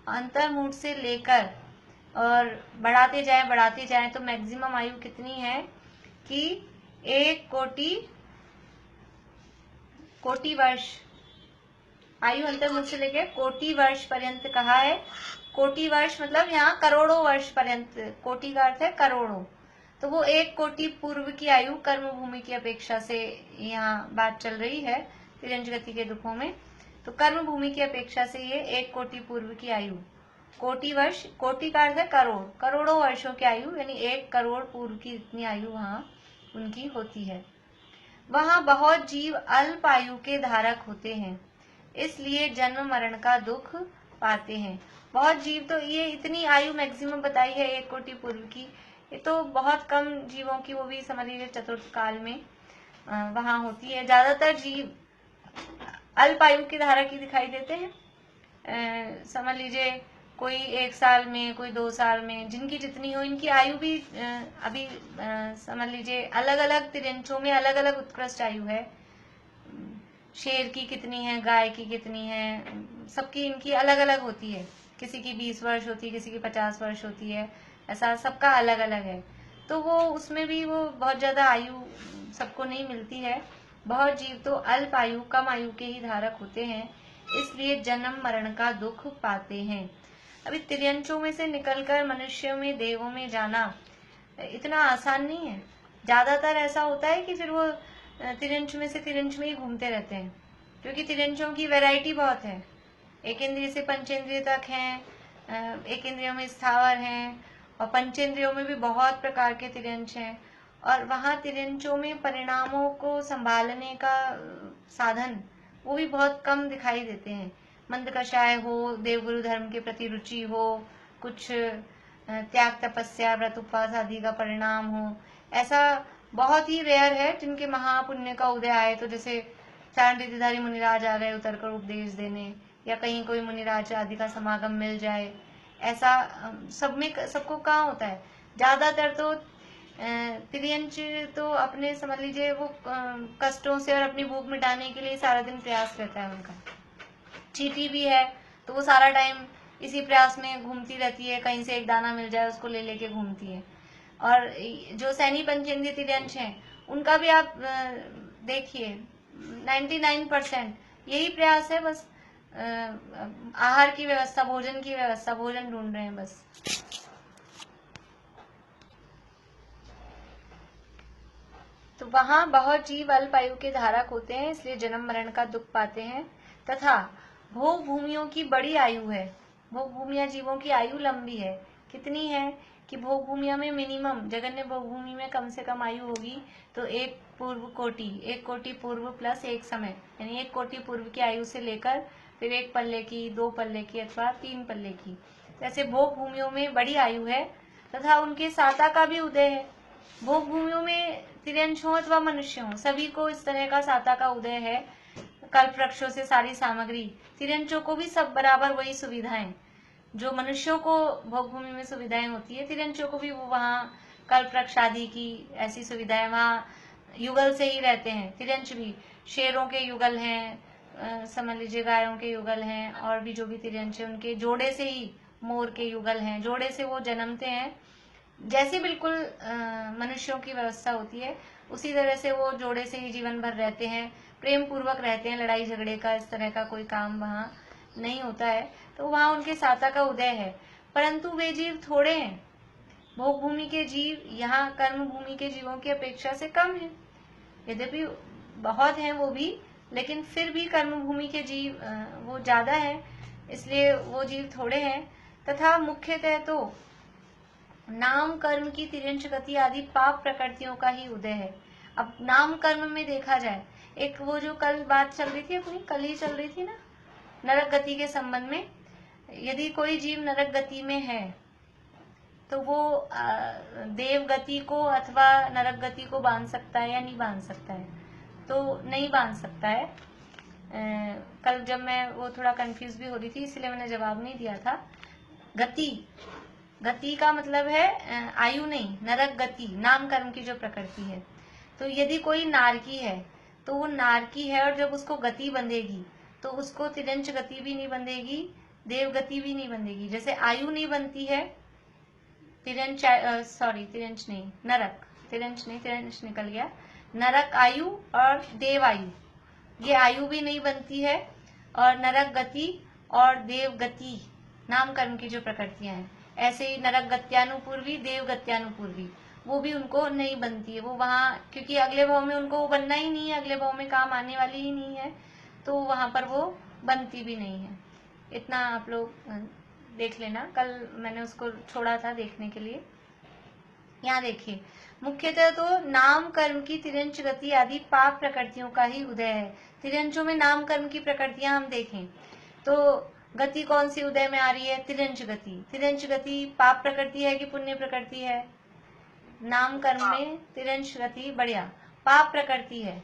अंतर्मुहूर्त से लेकर और बढ़ाते जाएं तो मैक्सिमम आयु कितनी है कि 1 कोटि वर्ष। आयु अंतर्मुहूर्त से लेकर कोटि वर्ष पर्यंत कहा है। कोटि वर्ष मतलब यहाँ करोड़ों वर्ष पर्यंत, कोटि का अर्थ है करोड़ों, तो वो 1 कोटि पूर्व की आयु कर्म भूमि की अपेक्षा से यहाँ बात चल रही है तिर्यंच गति के दुखों में। तो कर्म भूमि की अपेक्षा से ये 1 कोटि पूर्व की आयु, कोटि वर्ष, कोटि का अर्थ है करोड़, करोड़ों वर्षों की आयु, यानी 1 करोड़ पूर्व की इतनी आयु वहाँ उनकी होती है। वहाँ बहुत जीव अल्प आयु के धारक होते हैं, इसलिए जन्म मरण का दुख पाते हैं। बहुत जीव, तो ये इतनी आयु मैक्सिमम बताई है 1 कोटि पूर्व की, ये तो बहुत कम जीवों की, वो भी समझ लीजिए चतुर्थ काल में वहां होती है। ज्यादातर जीव अल्प आयु के धारक ही दिखाई देते हैं। समझ लीजिए कोई 1 साल में, कोई 2 साल में, जिनकी जितनी हो, इनकी आयु भी अभी समझ लीजिए अलग अलग तिर्यंचों में अलग अलग उत्कृष्ट आयु है। शेर की कितनी है, गाय की कितनी है, सबकी इनकी अलग अलग होती है, किसी की 20 वर्ष होती है, किसी की 50 वर्ष होती है, ऐसा सबका अलग अलग है। तो वो उसमें भी वो बहुत ज्यादा आयु सबको नहीं मिलती है। बहुत जीव तो अल्प आयु, कम आयु के ही धारक होते हैं, इसलिए जन्म मरण का दुख पाते हैं। अभी तिर्यंचों में से निकलकर मनुष्यों में, देवों में जाना इतना आसान नहीं है। ज्यादातर ऐसा होता है कि फिर वो तिर्यंच में से तिर्यंच में ही घूमते रहते हैं, क्योंकि तिर्यंचों की वैरायटी बहुत है, 1 इंद्रिय से पंचेंद्रिय तक हैं, 1 इंद्रियों में स्थावर हैं, और पंचेंद्रियों में भी बहुत प्रकार के तिर्यंच हैं। और वहाँ तिर्यंचों में परिणामों को संभालने का साधन वो भी बहुत कम दिखाई देते हैं। मंद कषाय हो, देवगुरु धर्म के प्रति रुचि हो, कुछ त्याग तपस्या व्रत उपवास आदि का परिणाम हो, ऐसा बहुत ही रेयर है जिनके महापुण्य का उदय आए। तो जैसे 4 ऋतुधारी मुनिराज आ गए उतरकर उपदेश देने, या कहीं कोई मुनिराज आदि का समागम मिल जाए, ऐसा सब में सबको कहाँ होता है। ज्यादातर तो तिर्यंच तो अपने समझ लीजिए वो कष्टों से और अपनी भूख मिटाने के लिए सारा दिन प्रयास रहता है उनका। चींटी भी है तो वो सारा टाइम इसी प्रयास में घूमती रहती है, कहीं से एक दाना मिल जाए उसको ले लेके घूमती है। और जो सैनी पंचेंद्रिय तिर्यंच हैं उनका भी आप देखिए 99% यही प्रयास है, बस आहार की व्यवस्था, भोजन की व्यवस्था, भोजन ढूंढ रहे हैं बस। तो वहां बहुत जीव अल्प आयु के धारक होते हैं, इसलिए जन्म मरण का दुख पाते हैं। तथा भोग भूमियों की बड़ी आयु है, भोग भूमिया जीवों की आयु लंबी है। कितनी है कि भोग भूमिया में मिनिमम, जगन्य भोग भूमि में कम से कम आयु होगी तो 1 कोटि पूर्व प्लस 1 समय, यानी 1 कोटि पूर्व की आयु से लेकर फिर 1 पल्ले की, 2 पल्ले की अथवा 3 पल्ले की, जैसे भोग भूमियों में बड़ी आयु है। तथा उनके साता का भी उदय है। भोग भूमियों में तिर्यंच हो अथवा मनुष्य हो, सभी को इस तरह का साता का उदय है। कल्प वृक्षों से सारी सामग्री, तिर्यंचों को भी सब बराबर वही सुविधाएं, जो मनुष्यों को भोग भूमि में सुविधाएं होती है, तिर्यंचों को भी वो वहाँ कल्प वृक्ष आदि की ऐसी सुविधाएं, वहाँ युगल से ही रहते हैं। तिर्यंच भी शेरों के युगल हैं, समझ लीजिए गायों के युगल हैं, और भी जो भी तिर्यंच है उनके जोड़े से ही मोर के युगल हैं, जोड़े से वो जन्मते हैं। जैसी बिल्कुल मनुष्यों की व्यवस्था होती है उसी तरह से वो जोड़े से ही जीवन भर रहते हैं, प्रेम पूर्वक रहते हैं, लड़ाई झगड़े का इस तरह का कोई काम वहाँ नहीं होता है। तो वहाँ उनके साता का उदय है, परंतु वे जीव थोड़े हैं। भोग भूमि के जीव यहाँ कर्म भूमि के जीवों की अपेक्षा से कम है। यद्यपि बहुत हैं वो भी, लेकिन फिर भी कर्म भूमि के जीव वो ज्यादा है, इसलिए वो जीव थोड़े हैं। तथा मुख्यतः तो नाम कर्म की तिर्यंच गति आदि पाप प्रकृतियों का ही उदय है। अब नाम कर्म में देखा जाए, एक वो जो कल बात चल रही थी अपनी, कल ही चल रही थी ना, नरक गति के संबंध में, यदि कोई जीव नरक गति में है तो वो देव गति को अथवा नरक गति को बांध सकता है या नहीं बांध सकता है? तो नहीं बांध सकता है। कल जब मैं वो थोड़ा कंफ्यूज भी हो रही थी इसलिए मैंने जवाब नहीं दिया था। गति का मतलब है आयु नहीं, नरक गति नाम कर्म की जो प्रकृति है। तो यदि कोई नारकी है तो वो नारकी है, और जब उसको गति बंधेगी तो उसको तिर्यंच गति भी नहीं बंधेगी, देव गति भी नहीं बंधेगी। जैसे आयु नहीं बनती है, तिर्यंच नहीं, तिर्यंच निकल गया, नरक आयु और देव आयु, ये आयु भी नहीं बनती है, और नरक गति और देव गति नाम कर्म की जो प्रकृतियां हैं, ऐसे ही नरक गत्यानुपूर्वी देव गत्यानुपूर्वी वो भी उनको नहीं बनती है। वो वहाँ, क्योंकि अगले भाव में उनको वो बनना ही नहीं है, अगले भाव में काम आने वाली ही नहीं है, तो वहां पर वो बनती भी नहीं है। इतना आप लोग देख लेना, कल मैंने उसको छोड़ा था देखने के लिए। यहाँ देखिए, मुख्यतः तो नाम कर्म की तिर्यंच गति आदि पाप प्रकृतियों का ही उदय है। तिर्यंचों में नाम कर्म की प्रकृतियां हम देखें तो गति कौन सी उदय में आ रही है? तिर्यंच गति। तिर्यंच गति पाप प्रकृति है कि पुण्य प्रकृति है? नाम कर्म में तिर्यंच गति बढ़िया पाप प्रकृति है।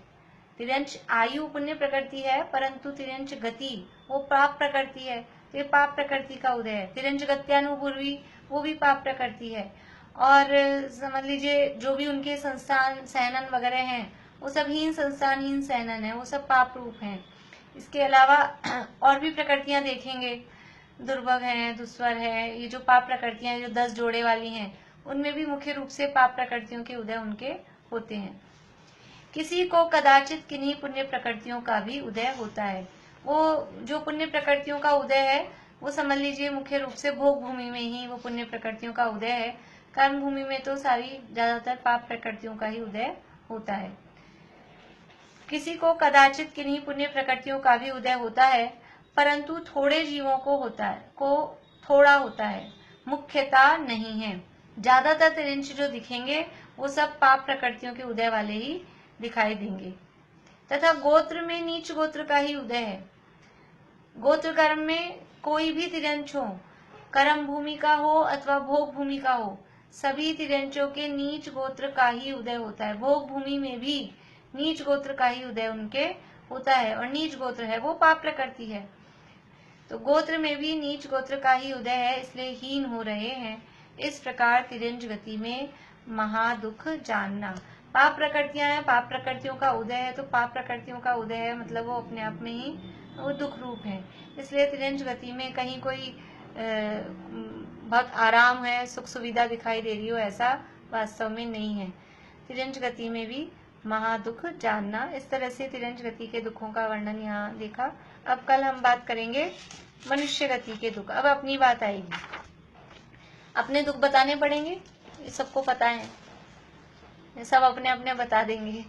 तिर्यंच आयु पुण्य प्रकृति है, परंतु तिर्यंच गति वो पाप प्रकृति है, तो ये पाप प्रकृति का उदय है। तिर्यंच गत्यानुपूर्वी वो भी पाप प्रकृति है। और समझ लीजिए जो भी उनके संस्थान सहनन वगैरह हैं वो सब हीन संस्थान हीन सहनन है, वो सब पाप रूप हैं। इसके अलावा और भी प्रकृतियां देखेंगे, दुर्भग है, दुस्वर है, ये जो पाप प्रकृतियां जो 10 जोड़े वाली हैं उनमें भी मुख्य रूप से पाप प्रकृतियों के उदय उनके होते हैं। किसी को कदाचित किन्हीं पुण्य प्रकृतियों का भी उदय होता है। वो जो पुण्य प्रकृतियों का उदय है वो समझ लीजिए मुख्य रूप से भोग भूमि में ही वो पुण्य प्रकृतियों का उदय है। कर्म भूमि में तो सारी ज्यादातर पाप प्रकृतियों का ही उदय होता है। किसी को कदाचित किन्हीं पुण्य प्रकृतियों का भी उदय होता है, परंतु थोड़े जीवों को थोड़ा होता है, मुख्यता नहीं है। ज्यादातर तिर्यंच जो दिखेंगे वो सब पाप प्रकृतियों के उदय वाले ही दिखाई देंगे। तथा गोत्र में नीच गोत्र का ही उदय है। गोत्र कर्म में कोई भी तिर्यंच हो, कर्म भूमि का हो अथवा भोग भूमि का हो, सभी तिर्यंचों के नीच गोत्र का ही उदय होता है। भोग भूमि में भी नीच गोत्र का ही उदय उनके होता है, और नीच गोत्र है वो पाप प्रकृति है, तो गोत्र में भी नीच गोत्र का ही उदय है, इसलिए हीन हो रहे हैं। इस प्रकार तिर्यंच गति में महादुख जानना। पाप प्रकृतियां हैं, पाप प्रकृतियों का उदय है, तो पाप प्रकृतियों का उदय है मतलब वो अपने आप में ही वो दुख रूप है। इसलिए तिर्यंच गति में कहीं कोई बहुत आराम है, सुख सुविधा दिखाई दे रही हो, ऐसा वास्तव में नहीं है। तिर्यंच गति में भी महादुख जानना। इस तरह से तिर्यंच गति के दुखों का वर्णन यहाँ देखा। अब कल हम बात करेंगे मनुष्य गति के दुख। अब अपनी बात आएगी, अपने दुख बताने पड़ेंगे, ये सबको पता है, ये सब अपने अपने बता देंगे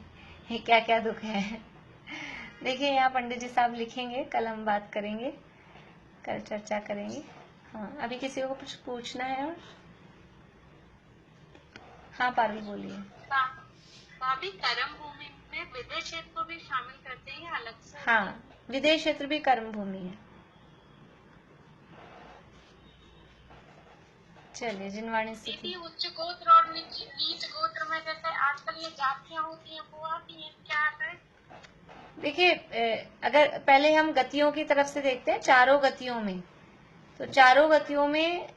ये क्या क्या दुख है। देखिए यहाँ पंडित जी साहब लिखेंगे, कल हम बात करेंगे, कल चर्चा करेंगे। हाँ, अभी किसी को कुछ पूछना है? और हाँ पारुल बोलिए। भाभी कर्म भूमि में विदेश क्षेत्र को भी शामिल करते हैं या अलग से? हाँ, विदेश क्षेत्र भी कर्म भूमि है। चलिए जिनवाणी से दीदी उच्च गोत्र और नीच गोत्र में जैसे आजकल ये जातियां होती हैं वो आती हैं, क्या है? देखिए, अगर पहले हम गतियों की तरफ से देखते हैं, चारों गतियों में, तो चारों गतियों में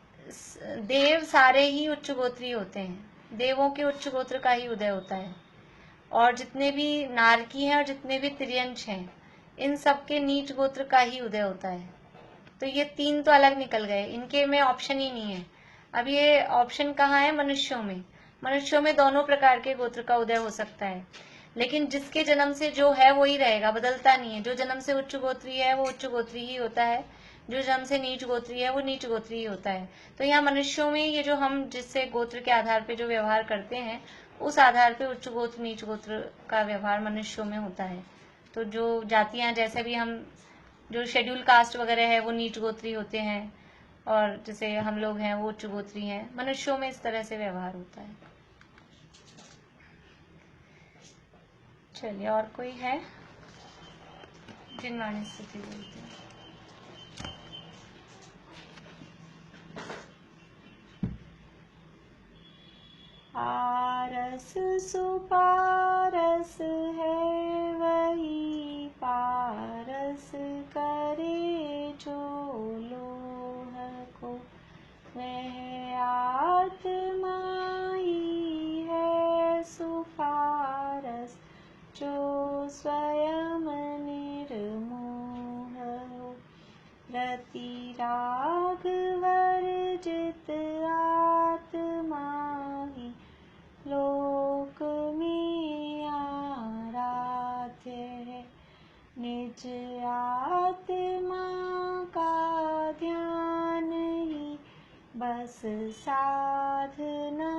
देव सारे ही उच्च गोत्री होते हैं, देवों के उच्च गोत्र का ही उदय होता है, और जितने भी नारकी हैं और जितने भी त्रियंश हैं, इन सब के नीच गोत्र का ही उदय होता है। तो ये तीन तो अलग निकल गए, इनके में ऑप्शन ही नहीं है। अब ये ऑप्शन कहाँ है? मनुष्यों में। मनुष्यों में दोनों प्रकार के गोत्र का उदय हो सकता है, लेकिन जिसके जन्म से जो है वो ही रहेगा, बदलता नहीं है। जो जन्म से उच्च गोत्री है वो उच्च गोत्री ही होता है, जो जन्म से नीच गोत्री है वो नीच गोत्री ही होता है। तो यहाँ मनुष्यों में ये जो हम जिससे गोत्र के आधार पे जो व्यवहार करते हैं, उस आधार पे उच्च गोत्र नीच गोत्र का व्यवहार मनुष्यों में होता है। तो जो जातियां, जैसे भी हम जो शेड्यूल कास्ट वगैरह है वो नीच गोत्री होते हैं, और जैसे हम लोग हैं वो उच्च गोत्री हैं। मनुष्यों में इस तरह से व्यवहार होता है। चलिए, और कोई है? जिनवाणी स्थिति बोलते हैं। आरस सुपारस है वही पारस करे जो लोह को, वह आत्मा ही है सुपारस जो स्वयं निर्मोह हो। रति राग वर्जित आत्मा ही लोक में आराध्य है। निज आत्मा का ध्यान ही बस साधना